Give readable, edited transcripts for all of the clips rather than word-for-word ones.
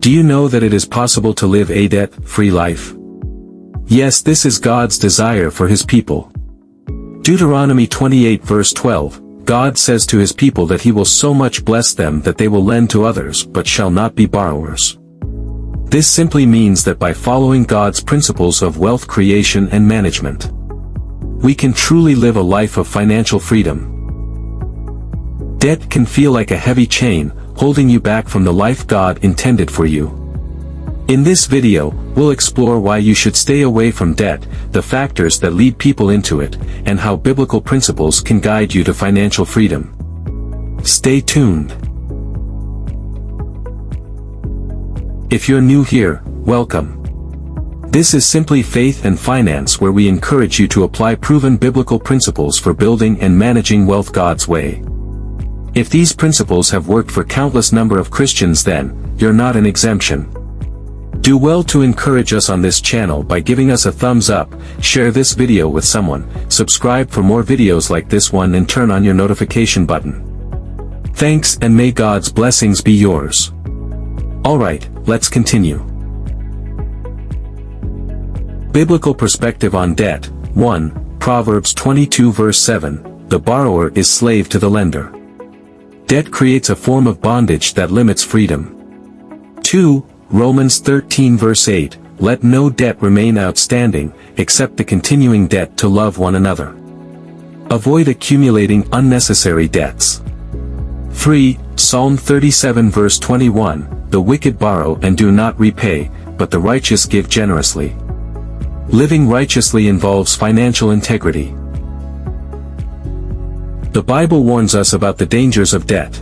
Do you know that it is possible to live a debt-free life? Yes, this is God's desire for His people. Deuteronomy 28 verse 12, God says to His people that He will so much bless them that they will lend to others but shall not be borrowers. This simply means that by following God's principles of wealth creation and management, we can truly live a life of financial freedom. Debt can feel like a heavy chain, holding you back from the life God intended for you. In this video, we'll explore why you should stay away from debt, the factors that lead people into it, and how biblical principles can guide you to financial freedom. Stay tuned. If you're new here, welcome. This is Simply Faith and Finance, where we encourage you to apply proven biblical principles for building and managing wealth God's way. If these principles have worked for countless number of Christians, then you're not an exemption. Do well to encourage us on this channel by giving us a thumbs up, share this video with someone, subscribe for more videos like this one, and turn on your notification button. Thanks, and may God's blessings be yours. Alright, let's continue. Biblical perspective on debt. 1. Proverbs 22 verse 7, the borrower is slave to the lender. Debt creates a form of bondage that limits freedom. 2. Romans 13 verse 8, let no debt remain outstanding, except the continuing debt to love one another. Avoid accumulating unnecessary debts. 3. Psalm 37 verse 21, the wicked borrow and do not repay, but the righteous give generously. Living righteously involves financial integrity. The Bible warns us about the dangers of debt.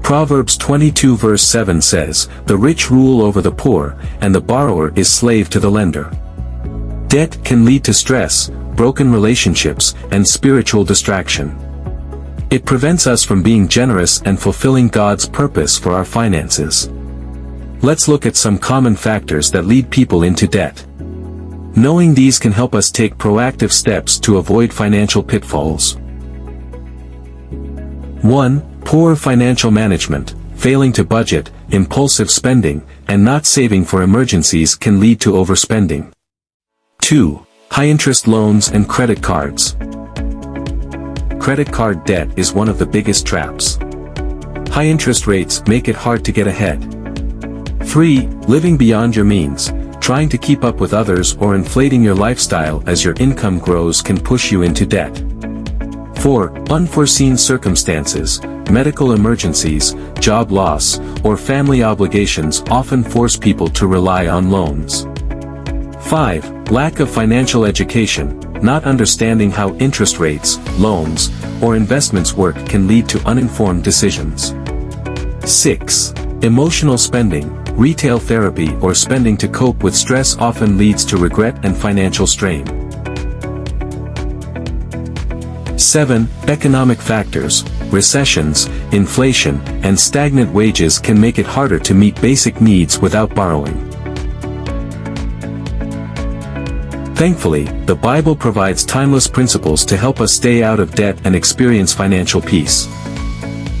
Proverbs 22 verse 7 says, the rich rule over the poor, and the borrower is slave to the lender. Debt can lead to stress, broken relationships, and spiritual distraction. It prevents us from being generous and fulfilling God's purpose for our finances. Let's look at some common factors that lead people into debt. Knowing these can help us take proactive steps to avoid financial pitfalls. 1. Poor financial management. Failing to budget, impulsive spending, and not saving for emergencies can lead to overspending. 2. High-interest loans and credit cards. Credit card debt is one of the biggest traps. High interest rates make it hard to get ahead. 3. Living beyond your means. Trying to keep up with others or inflating your lifestyle as your income grows can push you into debt. 4. Unforeseen circumstances. Medical emergencies, job loss, or family obligations often force people to rely on loans. 5. Lack of financial education. Not understanding how interest rates, loans, or investments work can lead to uninformed decisions. 6. Emotional spending. Retail therapy or spending to cope with stress often leads to regret and financial strain. 7. Economic factors. Recessions, inflation, and stagnant wages can make it harder to meet basic needs without borrowing. Thankfully, the Bible provides timeless principles to help us stay out of debt and experience financial peace.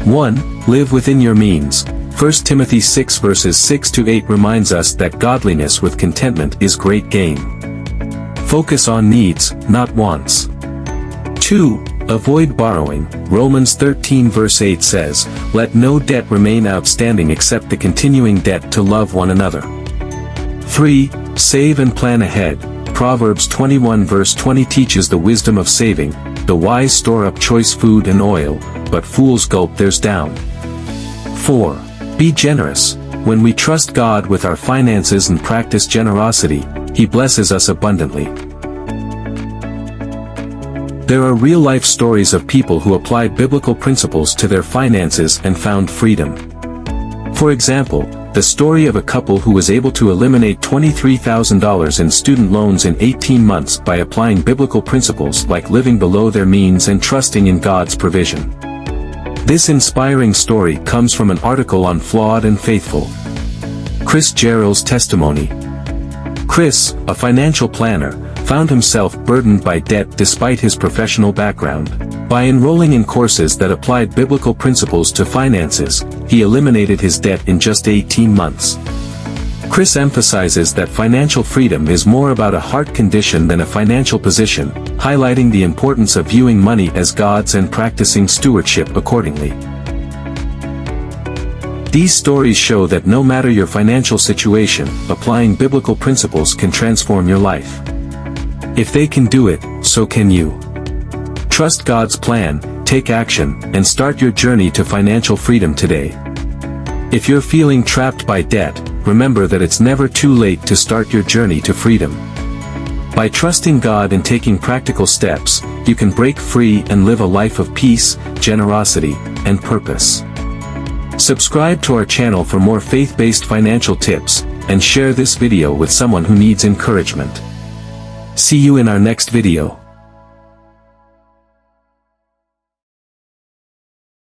1. Live within your means. 1 Timothy 6 verses 6-8 reminds us that godliness with contentment is great gain. Focus on needs, not wants. 2. Avoid borrowing. Romans 13 verse 8 says, let no debt remain outstanding except the continuing debt to love one another. 3. Save and plan ahead. Proverbs 21 verse 20 teaches the wisdom of saving. The wise store up choice food and oil, but fools gulp theirs down. 4. Be generous. When we trust God with our finances and practice generosity, He blesses us abundantly. There are real-life stories of people who applied biblical principles to their finances and found freedom. For example, the story of a couple who was able to eliminate $23,000 in student loans in 18 months by applying biblical principles like living below their means and trusting in God's provision. This inspiring story comes from an article on Flawed and Faithful. Jarrell's testimony. Chris, a financial planner, found himself burdened by debt despite his professional background. By enrolling in courses that applied biblical principles to finances, he eliminated his debt in just 18 months. Chris emphasizes that financial freedom is more about a heart condition than a financial position, highlighting the importance of viewing money as God's and practicing stewardship accordingly. These stories show that no matter your financial situation, applying biblical principles can transform your life. If they can do it, so can you. Trust God's plan, take action, and start your journey to financial freedom today. If you're feeling trapped by debt, remember that it's never too late to start your journey to freedom. By trusting God and taking practical steps, you can break free and live a life of peace, generosity, and purpose. Subscribe to our channel for more faith-based financial tips, and share this video with someone who needs encouragement. See you in our next video.